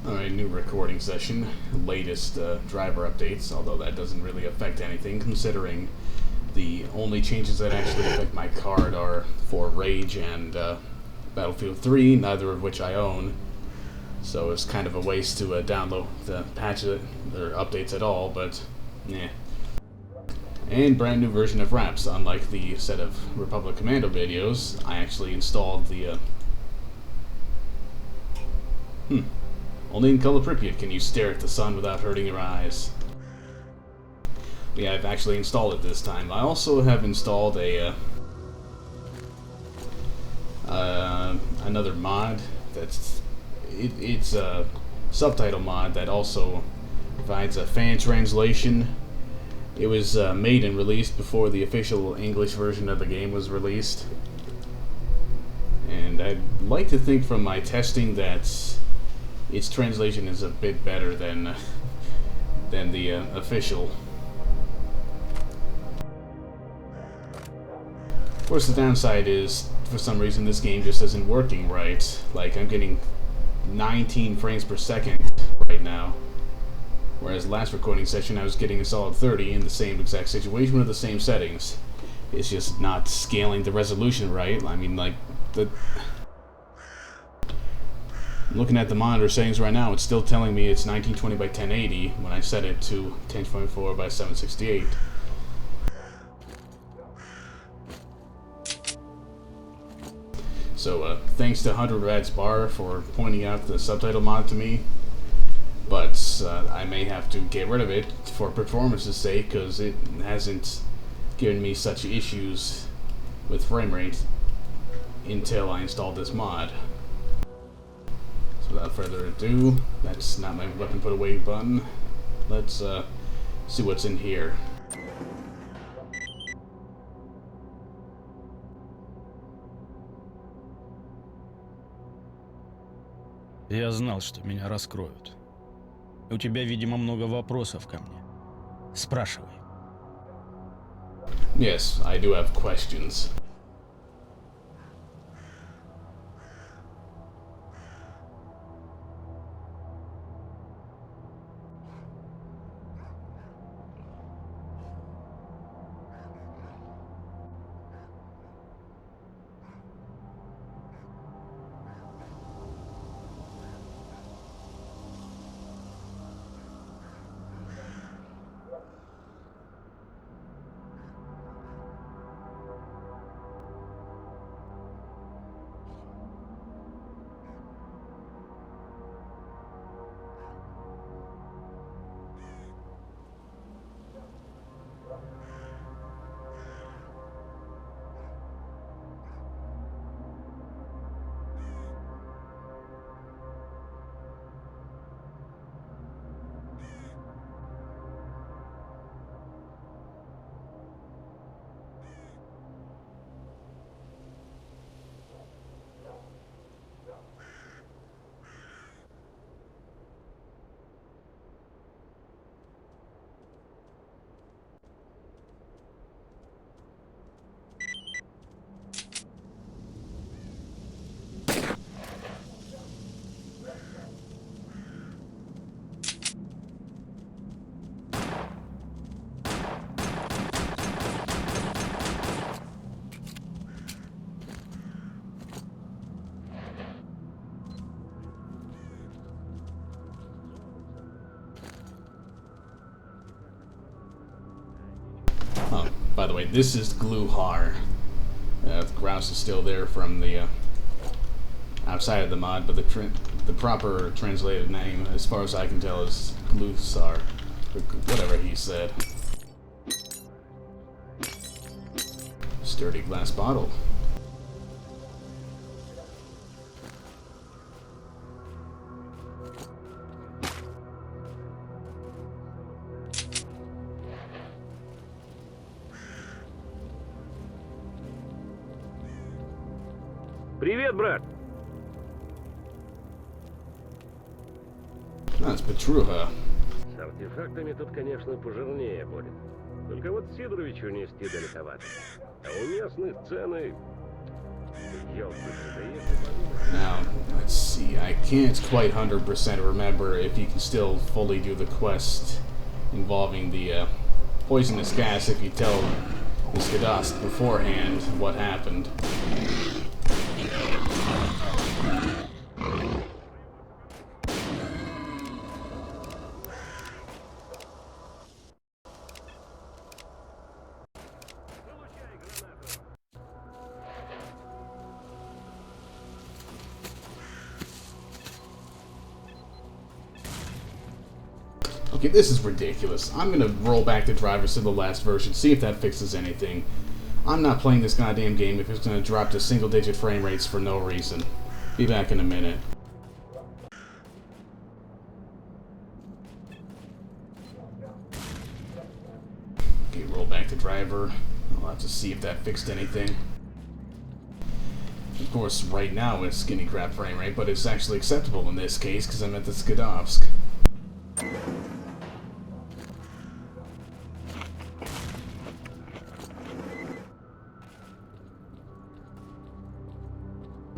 Alright, new recording session. Latest driver updates, although that doesn't really affect anything considering the only changes that actually affect my card are for Rage and Battlefield 3, neither of which I own. So it's kind of a waste to download the patches or updates at all, but yeah. And brand new version of Wraps. Unlike the set of Republic Commando videos, I actually installed the Only in color Pripyat can you stare at the sun without hurting your eyes. Yeah, I've actually installed it this time. I also have installed a another mod that's it's a subtitle mod that also provides a fan translation. It was made and released before the official English version of the game was released, and I'd like to think from my testing that its translation is a bit better than the official. Of course, the downside is, for some reason, this game just isn't working right. Like, I'm getting 19 frames per second right now, whereas last recording session I was getting a solid 30 in the same exact situation with the same settings. It's just not scaling the resolution right. I mean, like, looking at the monitor settings right now, it's still telling me it's 1920 by 1080 when I set it to 1024 by 768. So thanks to 100 Rad's Bar for pointing out the subtitle mod to me, but I may have to get rid of it for performance's sake because it hasn't given me such issues with frame rate until I installed this mod. So without further ado, that's not my weapon put away button. Let's see what's in here. Я знал, что меня раскроют. У тебя, видимо, много вопросов ко мне. Спрашивай. Yes, I do have questions. Oh, by the way, this is S.T.A.L.K.E.R. The grouse is still there from the outside of the mod, but the proper translated name, as far as I can tell, is Bloodsucker, or whatever he said. Sturdy glass bottle. Привет, брат! That's Petruha. С артефактами тут, конечно, пожирнее будет. Только вот Сидоровичу нести далековато. А у местных цены... Ёлки-ты, да если подумать... Now, let's see. I can't quite 100% remember if you can still fully do the quest involving the poisonous gas if you tell the S.T.A.L.K.E.R beforehand what happened. Okay, this is ridiculous. I'm gonna roll back the drivers to the last version, see if that fixes anything. I'm not playing this goddamn game if it's gonna drop to single-digit frame rates for no reason. Be back in a minute. Okay, roll back the driver. I'll have to see if that fixed anything. Of course, right now it's skinny crap frame rate, but it's actually acceptable in this case because I'm at the S.T.A.L.K.E.R.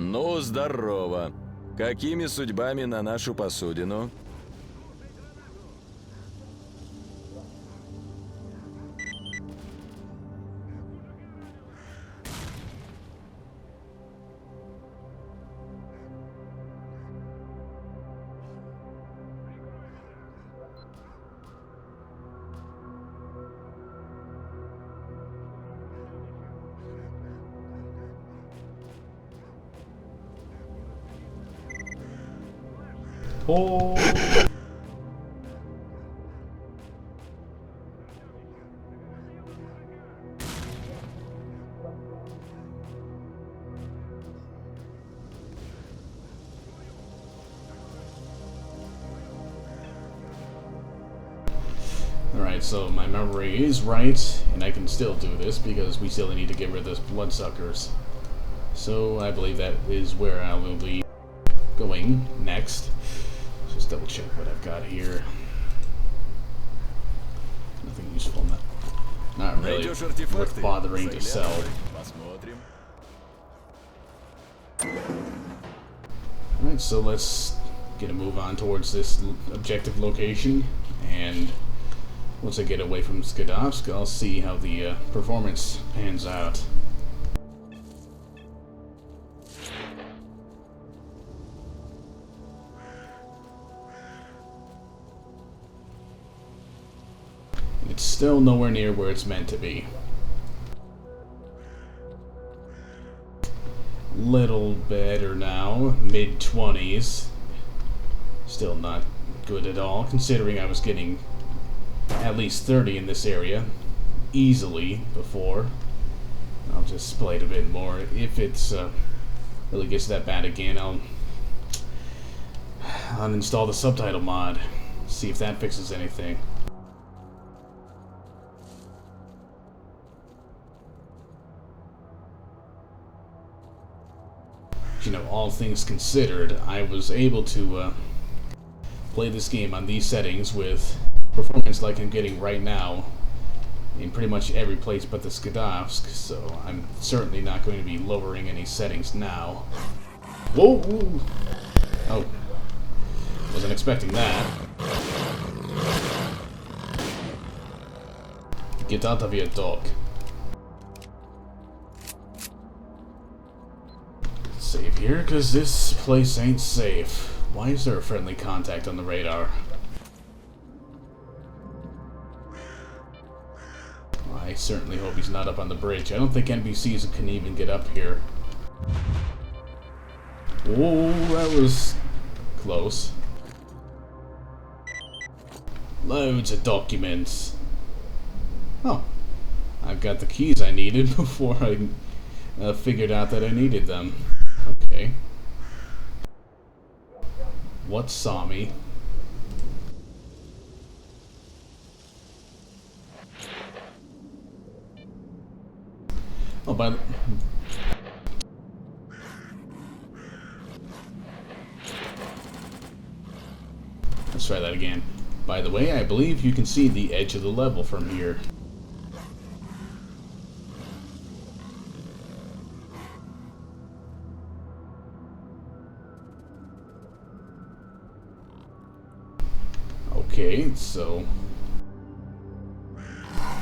Ну, здорово. Какими судьбами на нашу посудину? Oh. Alright, so my memory is right, and I can still do this because we still need to get rid of those bloodsuckers. So I believe that is where I will be going next. Just double check what I've got here. Nothing useful, not really Найдешь артефакты? worth bothering to sell. Посмотрим. Alright, so let's get a move on towards this objective location, and once I get away from S.T.A.L.K.E.R, I'll see how the performance pans out. It's still nowhere near where it's meant to be. Little better now, mid-20s. Still not good at all, considering I was getting at least 30 in this area easily before. I'll just play it a bit more. If it's really gets that bad again, I'll uninstall the subtitle mod, see if that fixes anything. You know, all things considered, I was able to play this game on these settings with performance like I'm getting right now in pretty much every place but the S.T.A.L.K.E.R, so I'm certainly not going to be lowering any settings now. Whoa! Oh, wasn't expecting that. Get out of here, dog. Save here, because this place ain't safe. Why is there a friendly contact on the radar? I certainly hope he's not up on the bridge. I don't think NPCs can even get up here. Whoa, that was close. Loads of documents. Oh, I've got the keys I needed before I figured out that I needed them. Okay. What saw me? Oh, by the... Let's try that again. By the way, I believe you can see the edge of the level from here. Okay, so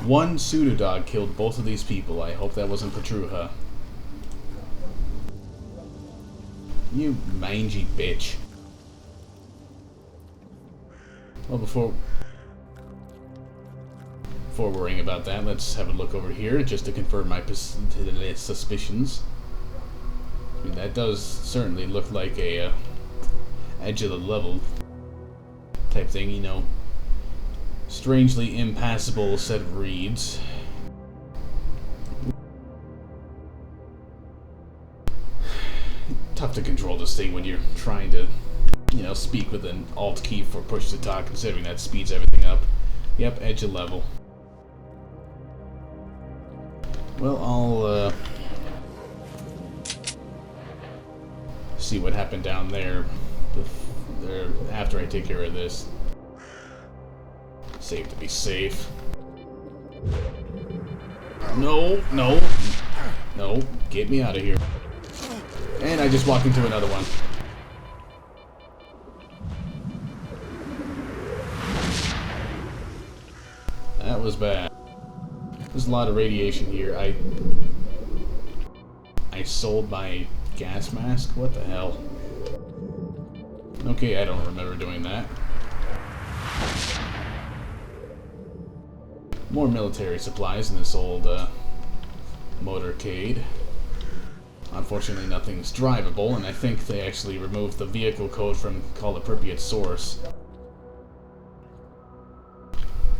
one pseudo-dog killed both of these people. I hope that wasn't Patruha. You mangy bitch. Well, before worrying about that, let's have a look over here just to confirm my suspicions. I mean, that does certainly look like a edge of the level type thing, you know. Strangely impassable set of reeds. Tough to control this thing when you're trying to, you know, speak with an alt key for push to talk, considering that speeds everything up. Yep, edge of level. Well, I'll see what happened down there after I take care of this. Save to be safe. No, no, no, get me out of here. And I just walked into another one. That was bad. There's a lot of radiation here. I sold my gas mask? What the hell? Okay, I don't remember doing that. More military supplies in this old motorcade. Unfortunately, nothing's drivable, and I think they actually removed the vehicle code from Call of Pripyat source.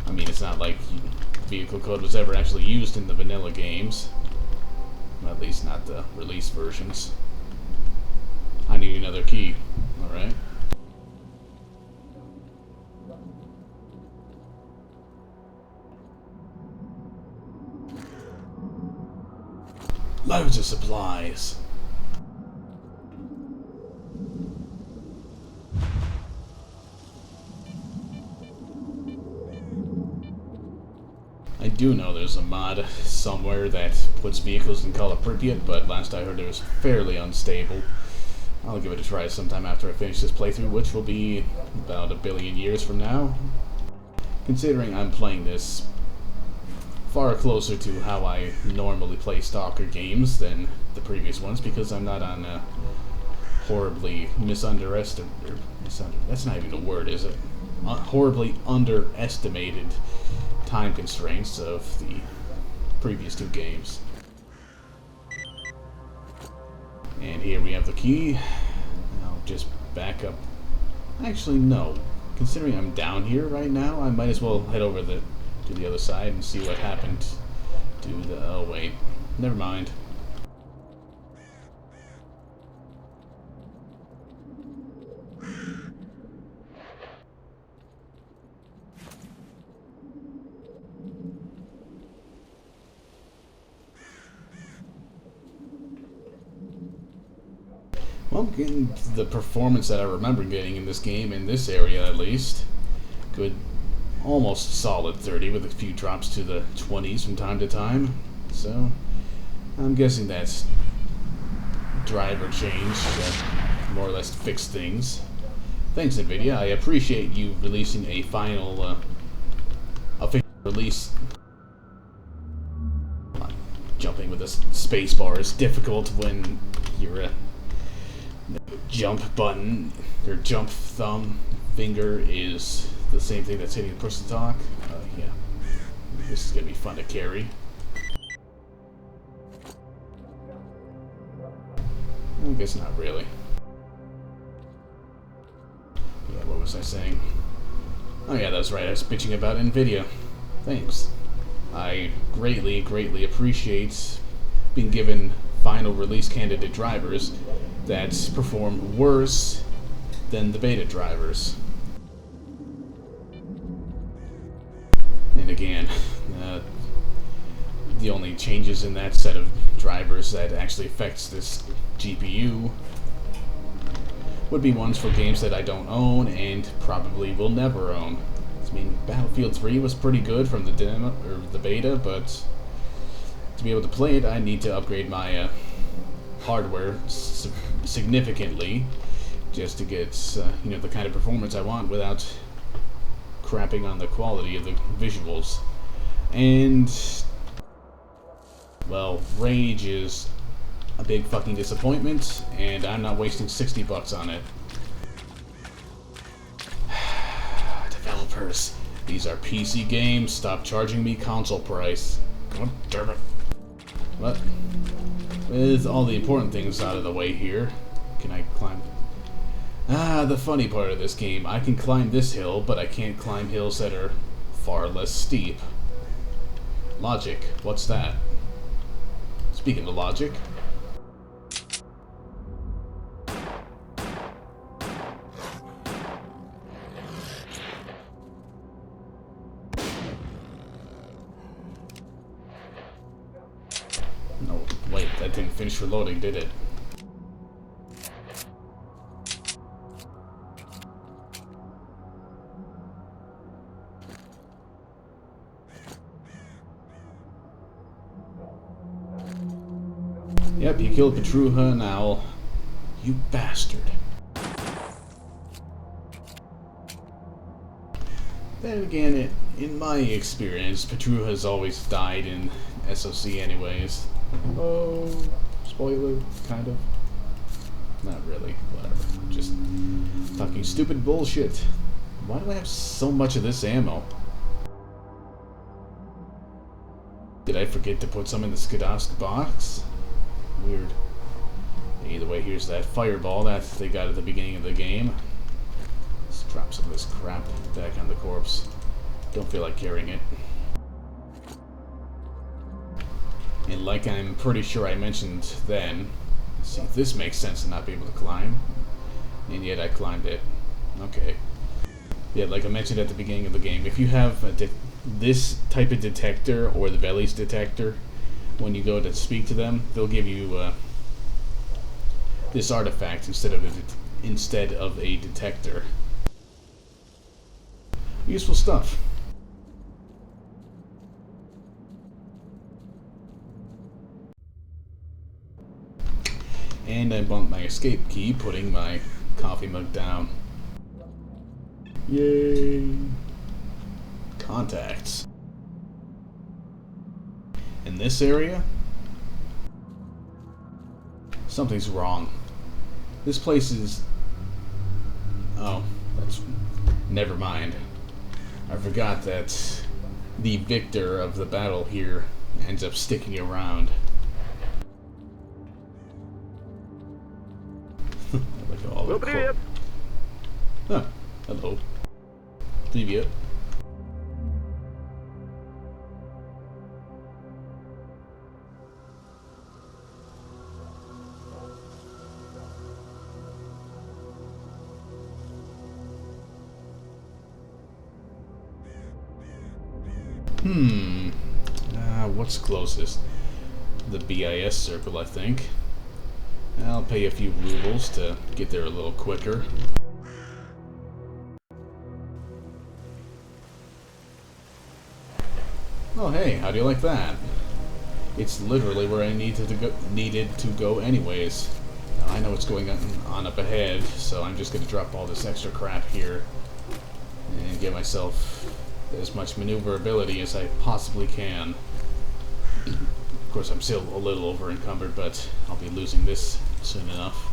I mean, it's not like vehicle code was ever actually used in the vanilla games. At least not the release versions. I need another key. Alright. Loads of supplies. I do know there's a mod somewhere that puts vehicles in Call of Pripyat, but last I heard it was fairly unstable. I'll give it a try sometime after I finish this playthrough, which will be about 1 billion years from now. Considering I'm playing this far closer to how I normally play S.T.A.L.K.E.R games than the previous ones, because I'm not on a horribly underestimated, that's not even a word, is it? Horribly underestimated time constraints of the previous 2 games. And here we have the key. I'll just back up. Actually, no. Considering I'm down here right now, I might as well head over to the other side and see what happened to the... Oh, wait. Never mind. Well, I'm getting the performance that I remember getting in this game, in this area at least. Good, almost solid 30 with a few drops to the 20s from time to time. So, I'm guessing that's driver change that more or less fixed things. Thanks, NVIDIA. I appreciate you releasing a final official release. Jumping with a space bar is difficult when you're a jump button, your jump thumb finger is the same thing that's hitting the push to talk. Yeah. This is gonna be fun to carry. I guess not really. Yeah, what was I saying? Oh yeah, that's right, I was bitching about NVIDIA. Thanks. I greatly, greatly appreciate being given final release candidate drivers that perform worse than the beta drivers. And again, the only changes in that set of drivers that actually affects this GPU would be ones for games that I don't own and probably will never own. I mean, Battlefield 3 was pretty good from the demo or the beta, but to be able to play it, I need to upgrade my hardware significantly just to get you know, the kind of performance I want without crapping on the quality of the visuals. And, well, Rage is a big fucking disappointment, and I'm not wasting $60 on it. Developers, these are PC games. Stop charging me console price. God damn it. But, with all the important things out of the way here, can I climb? Ah, the funny part of this game. I can climb this hill, but I can't climb hills that are far less steep. Logic, what's that? Speaking of logic. No, wait, that didn't finish reloading, did it? Yep, you killed Petruha and Owl. You bastard. Then again, in my experience, Petruha's always died in SOC anyways. Oh, spoiler, kind of. Not really, whatever. Just talking stupid bullshit. Why do I have so much of this ammo? Did I forget to put some in the Skidovsk box? Weird. Either way, here's that fireball that they got at the beginning of the game. Let's drop some of this crap back on the corpse. Don't feel like carrying it. And like I'm pretty sure I mentioned then, let's see if this makes sense to not be able to climb. And yet I climbed it. Okay. Yeah, like I mentioned at the beginning of the game, if you have this type of detector or the Veli's detector, when you go to speak to them, they'll give you this artifact instead of a detector. Useful stuff. And I bumped my escape key, putting my coffee mug down. Yay! Contacts. In this area, something's wrong. This place is... Oh, that's... Never mind. I forgot that the victor of the battle here ends up sticking around. Like all the Pripyat! Huh. Hello. Pripyat. What's closest? The BIS circle, I think. I'll pay a few rubles to get there a little quicker. Oh hey, how do you like that? It's literally where I needed to go anyways. I know what's going on up ahead, so I'm just going to drop all this extra crap here and get myself as much maneuverability as I possibly can. Of course, I'm still a little over encumbered, but I'll be losing this soon enough.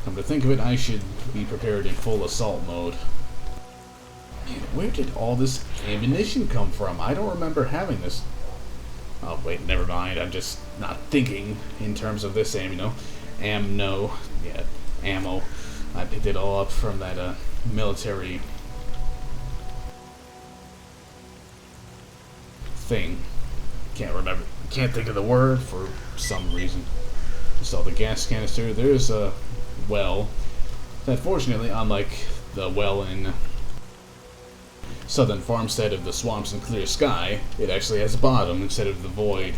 Come to think of it, I should be prepared in full assault mode. Man, where did all this ammunition come from? I don't remember having this. Oh, wait, never mind. I'm just not thinking in terms of this ammo. Ammo. I picked it all up from that military thing. Can't think of the word for some reason. So the gas canister, there's a well that fortunately, unlike the well in Southern Farmstead of the Swamps and Clear Sky, it actually has a bottom instead of the void.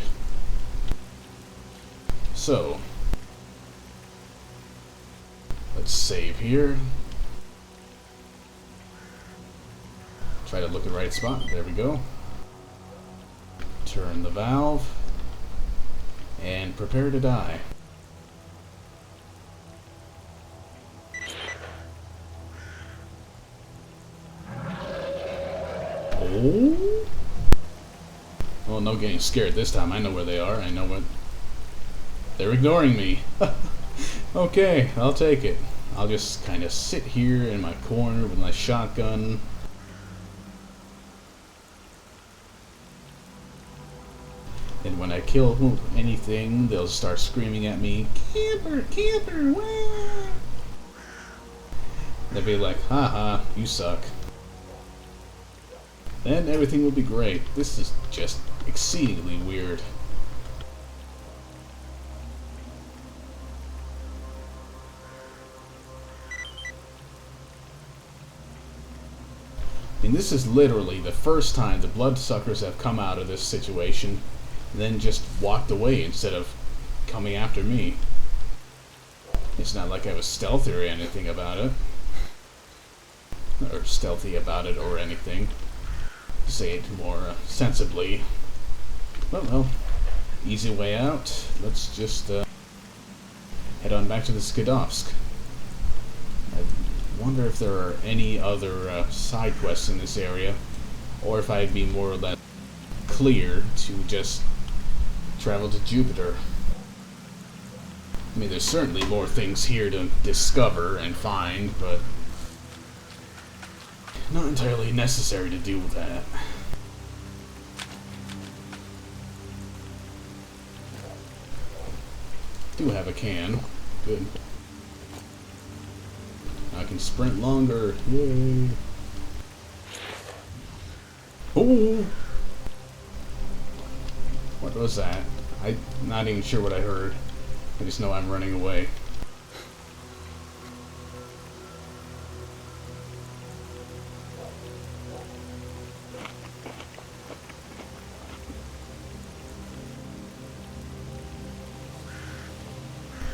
So, let's save here. Try to look at the right spot. There we go. Turn the valve. And prepare to die. getting scared this time. I know where they are. I know what... They're ignoring me. Okay, I'll take it. I'll just kind of sit here in my corner with my shotgun. And when I kill anything, they'll start screaming at me, "Camper, camper, wah!" They'll be like, "Haha, you suck." Then everything will be great. This is just exceedingly weird. I mean, this is literally the first time the Bloodsuckers have come out of this situation, then just walked away instead of coming after me. It's not like I was stealthy or anything about it. Or stealthy about it or anything. To say it more sensibly. Well, easy way out. Let's just head on back to the S.T.A.L.K.E.R. I wonder if there are any other side quests in this area, or if I'd be more or less clear to just travel to Jupiter. I mean, there's certainly more things here to discover and find, but not entirely necessary to do that. Do have a can. Good. I can sprint longer. Yay. Oh! What was that? I'm not even sure what I heard. I just know I'm running away.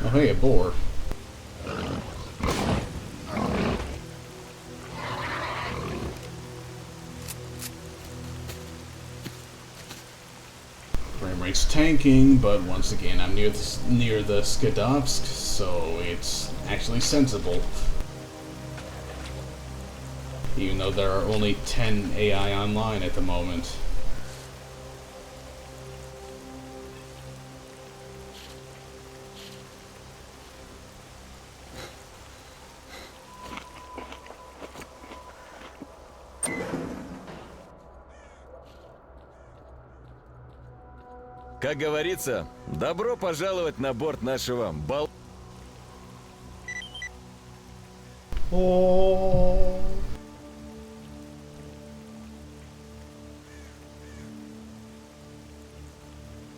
Oh hey, a boar. Frame rate's tanking, but once again I'm near the S.T.A.L.K.E.R, so it's actually sensible. Even though there are only 10 AI online at the moment. Как говорится, добро пожаловать на борт нашего Oh.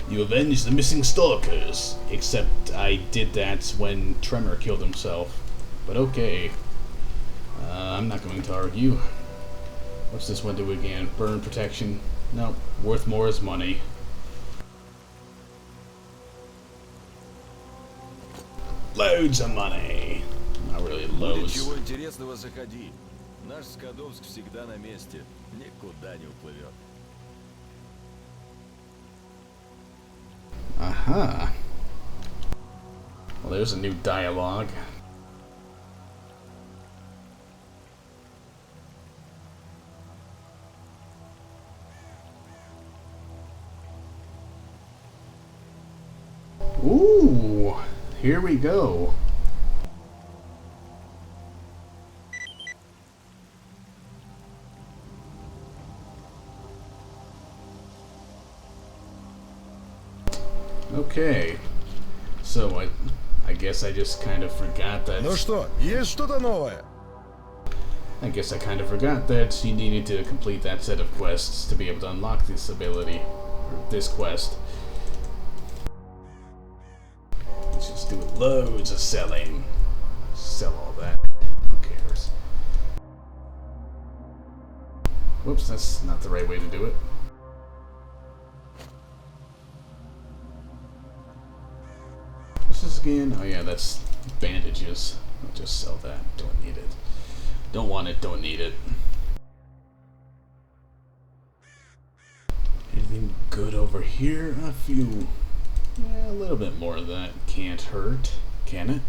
You avenged the missing stalkers. Except I did that when Tremor killed himself. But okay. I'm not going to argue. What's this one do again? Burn protection? Nope. Worth more is money. Loads of money. Not really loads. Чего интересного, заходи. Наш Скадовск всегда на месте. Никуда не уплывет. Aha. Well, there's a new dialogue. Ooh, here we go. Okay, so I guess I just kind of forgot that. Ну что, есть что-то новое? I guess I kind of forgot that you needed to complete that set of quests to be able to unlock this ability, or this quest. Let's just do loads of selling. Sell all that. Who cares? Whoops, that's not the right way to do it. What's this again? Oh yeah, that's bandages. I'll just sell that. Don't need it. Don't want it, don't need it. Anything good over here? A few. Yeah, a little bit more of that can't hurt. Can it?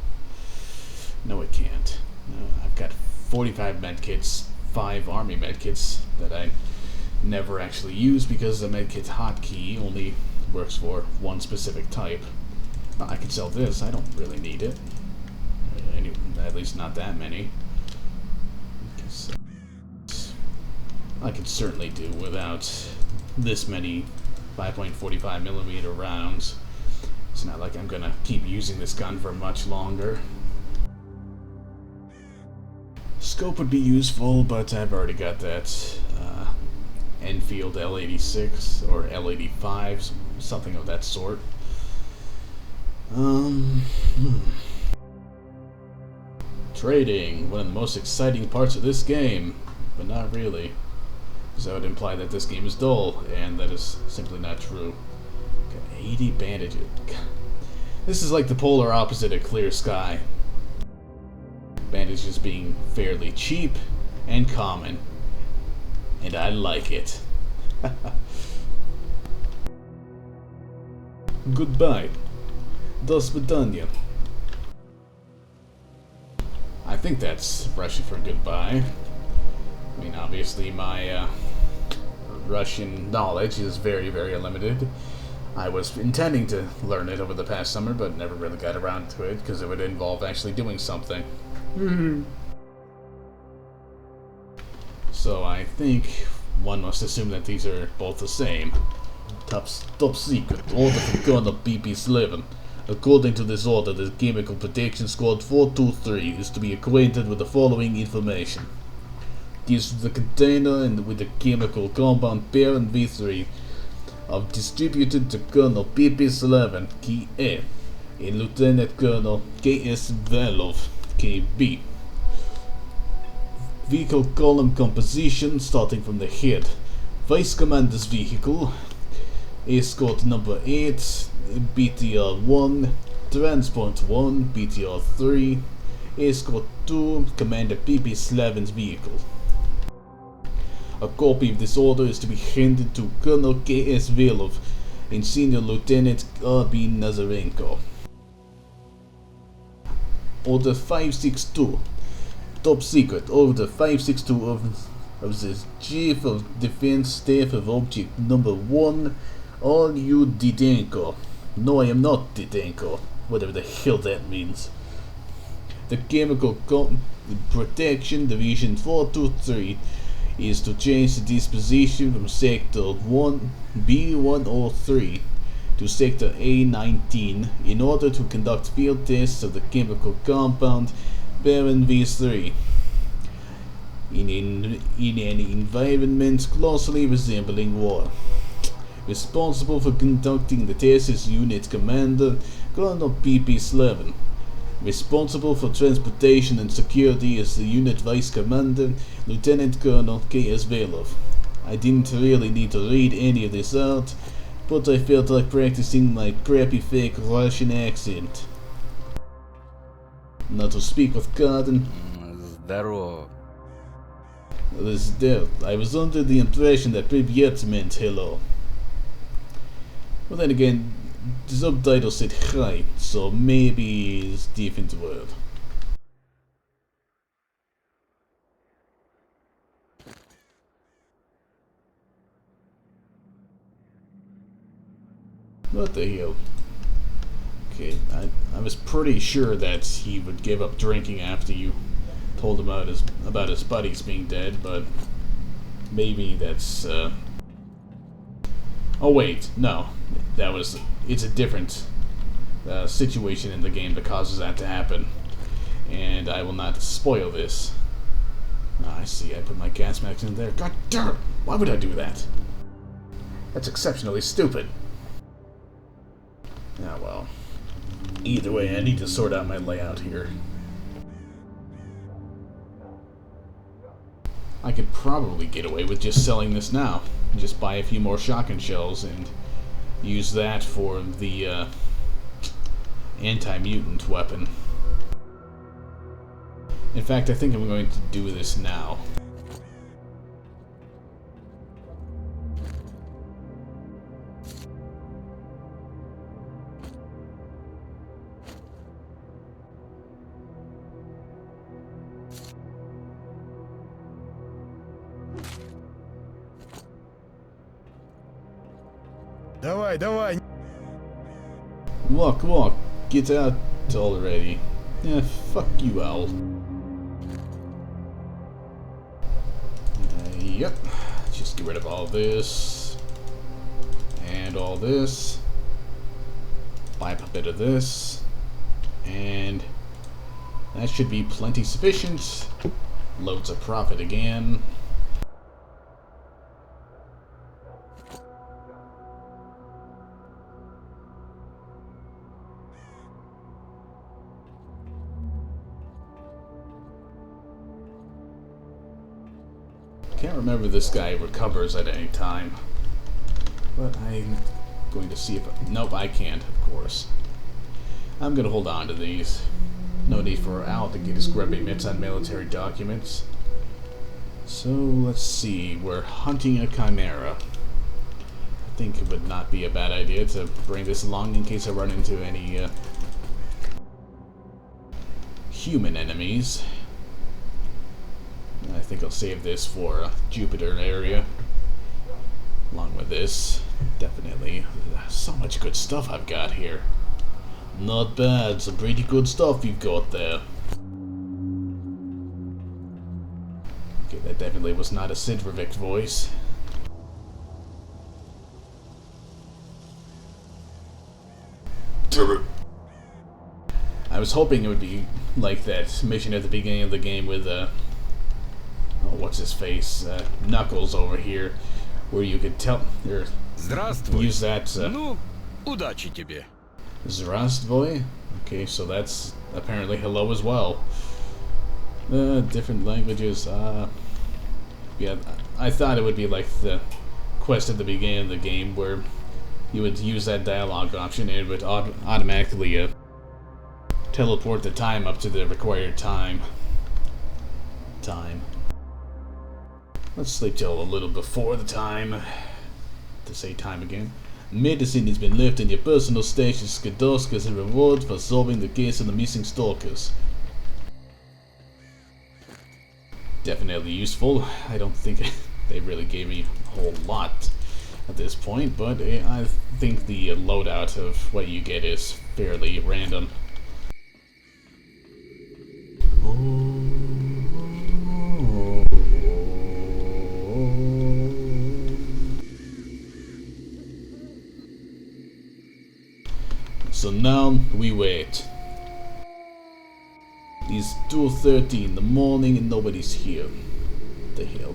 No, it can't. No, I've got 45 medkits, 5 army medkits that I never actually use because the medkit hotkey only works for one specific type. I could sell this, I don't really need it. At least not that many. I could certainly do without this many 5.45mm rounds. It's not like I'm gonna keep using this gun for much longer. Scope would be useful, but I've already got that Enfield L86 or L85, something of that sort. Trading, one of the most exciting parts of this game, but not really. Because that would imply that this game is dull, and that is simply not true. Got 80 bandages. This is like the polar opposite of Clear Sky. Bandages being fairly cheap and common. And I like it. Goodbye. До свидания. I think that's Russian for goodbye. I mean, obviously my Russian knowledge is very, very limited. I was intending to learn it over the past summer, but never really got around to it because it would involve actually doing something. So I think one must assume that these are both the same. Top secret, order from Colonel PP-11. According to this order, the Chemical Protection Squad 423 is to be acquainted with the following information. Deals with the container and with the chemical compound PER and V3 are distributed to Colonel PP-11, and Lieutenant Colonel K.S. Velov, KB. Vehicle column composition starting from the head. Vice Commander's vehicle, Escort number 8, BTR 1, Transport 1, BTR 3, Escort 2, Commander PP-11's vehicle. A copy of this order is to be handed to Colonel K.S. Velov and Senior Lieutenant R.B. Nazarenko. Order 562. Top secret. Order 562 of the Chief of Defense Staff of Object Number 1. All you Didenko. No, I am not Didenko. Whatever the hell that means. The Chemical Protection Division 423 is to change the disposition from Sector 1B103 to Sector A19 in order to conduct field tests of the chemical compound Baron V3 in an environment closely resembling war. Responsible for conducting the tests is Unit Commander Colonel PP-11. Responsible for transportation and security is the Unit Vice Commander Lieutenant Colonel K.S. Velov. I didn't really need to read any of this out, but I felt like practicing my crappy fake Russian accent. Not to speak of Cotton. Здорово. I was under the impression that Pripyat meant hello. Well, then again, the subtitle said hi, so maybe it's a different word. What the hell? Okay, I was pretty sure that he would give up drinking after you told him about his buddies being dead, but maybe that's Oh wait, no. It's a different situation in the game that causes that to happen. And I will not spoil this. I see, I put my gas mask in there. God damn it! Why would I do that? That's exceptionally stupid. Ah well. Either way, I need to sort out my layout here. I could probably get away with just selling this now. Just buy a few more shotgun shells and use that for the anti-mutant weapon. In fact, I think I'm going to do this now. Давай, давай. Walk, walk. Get out already. Yeah, fuck you, owl. Yep. Just get rid of all this. And all this. Buy up a bit of this. And that should be plenty sufficient. Loads of profit again. Can't remember if this guy recovers at any time. But I'm going to see if... Nope, I can't, of course. I'm going to hold on to these. No need for Al to get his grubby mitts on military documents. So, let's see. We're hunting a Chimera. I think it would not be a bad idea to bring this along in case I run into any human enemies. I think I'll save this for Jupiter area. Along with this. Definitely. So much good stuff I've got here. Not bad. Some pretty good stuff you've got there. Okay, that definitely was not a Sidrovic voice. I was hoping it would be like that mission at the beginning of the game with what's his face, Knuckles over here, where you could tell or Здравствуй. use that. Ну, удачи тебе. Zdravstvoi? Okay, so that's apparently hello as well. Different languages. Yeah, I thought it would be like the quest at the beginning of the game where you would use that dialogue option and it would automatically teleport the time up to the required time. Let's sleep till a little before the time. To say time again. Medicine has been left in your personal station Skadowsk as a reward for solving the case of the missing stalkers. Definitely useful. I don't think they really gave me a whole lot at this point, but I think the loadout of what you get is fairly random. So now we wait. It's 2:30 in the morning and nobody's here. What the hell?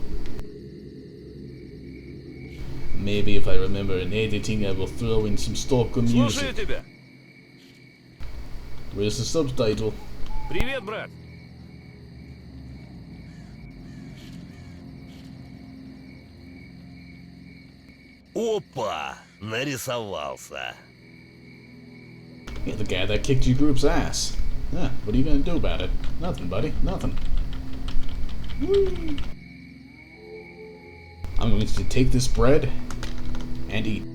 Maybe if I remember in editing I will throw in some S.T.A.L.K.E.R Слушаю music. тебя. Where's the subtitle? Привет, брат. Опа! Нарисовался. Yeah, the guy that kicked your group's ass. Yeah, what are you gonna do about it? Nothing, buddy. Nothing. Whee! I'm going to take this bread and eat.